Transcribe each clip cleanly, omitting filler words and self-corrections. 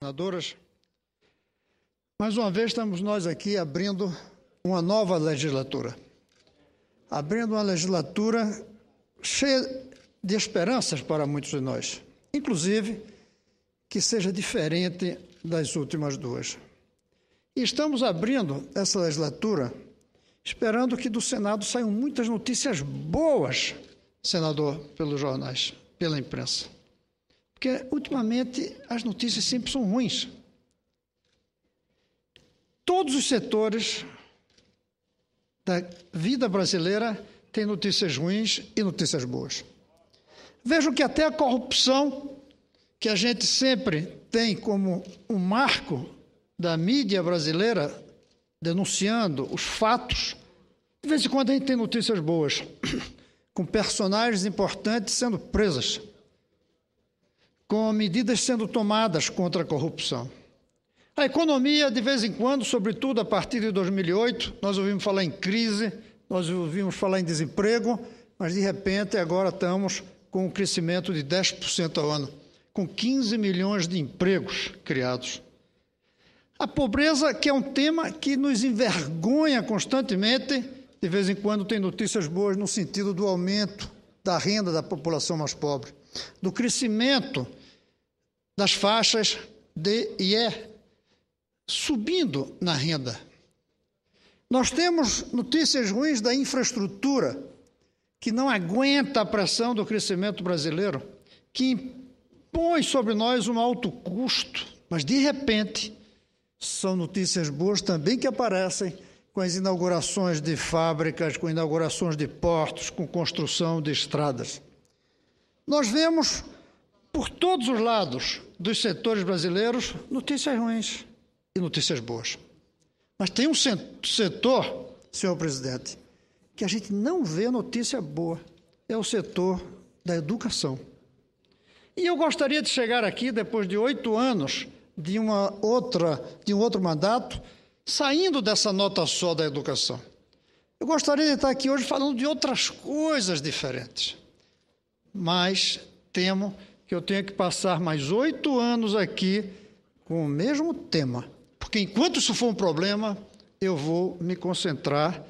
Senadoras, mais uma vez estamos nós aqui abrindo uma nova legislatura. Abrindo uma legislatura cheia de esperanças para muitos de nós, inclusive que seja diferente das últimas duas. E estamos abrindo essa legislatura esperando que do Senado saiam muitas notícias boas, senador, pelos jornais, pela imprensa. Porque, ultimamente, as notícias sempre são ruins. Todos os setores da vida brasileira têm notícias ruins e notícias boas. Vejam que até a corrupção, que a gente sempre tem como um marco da mídia brasileira, denunciando os fatos, de vez em quando a gente tem notícias boas, com personagens importantes sendo presas, com medidas sendo tomadas contra a corrupção. A economia, de vez em quando, sobretudo a partir de 2008, nós ouvimos falar em crise, nós ouvimos falar em desemprego, mas de repente agora estamos com um crescimento de 10% ao ano, com 15 milhões de empregos criados. A pobreza, que é um tema que nos envergonha constantemente, de vez em quando tem notícias boas no sentido do aumento da renda da população mais pobre, do crescimento das faixas D e E, subindo na renda. Nós temos notícias ruins da infraestrutura, que não aguenta a pressão do crescimento brasileiro, que impõe sobre nós um alto custo, mas de repente são notícias boas também que aparecem com as inaugurações de fábricas, com inaugurações de portos, com construção de estradas. Nós vemos por todos os lados dos setores brasileiros notícias ruins e notícias boas. Mas tem um setor, senhor presidente, que a gente não vê notícia boa, é o setor da educação. E eu gostaria de chegar aqui, depois de 8 anos de um outro mandato, saindo dessa nota só da educação. Eu gostaria de estar aqui hoje falando de outras coisas diferentes, mas temo que eu tenha que passar mais 8 anos aqui com o mesmo tema, porque enquanto isso for um problema, eu vou me concentrar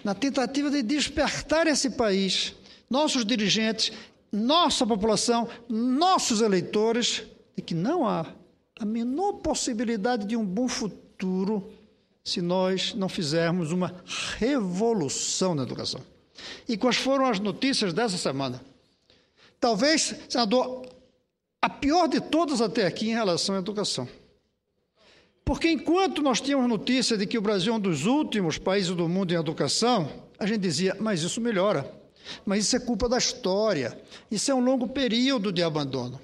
na tentativa de despertar esse país, nossos dirigentes, nossa população, nossos eleitores, de que não há a menor possibilidade de um bom futuro se nós não fizermos uma revolução na educação. E quais foram as notícias dessa semana? Talvez, senador, a pior de todas até aqui em relação à educação. Porque enquanto nós tínhamos notícia de que o Brasil é um dos últimos países do mundo em educação, a gente dizia, mas isso melhora, mas isso é culpa da história, isso é um longo período de abandono.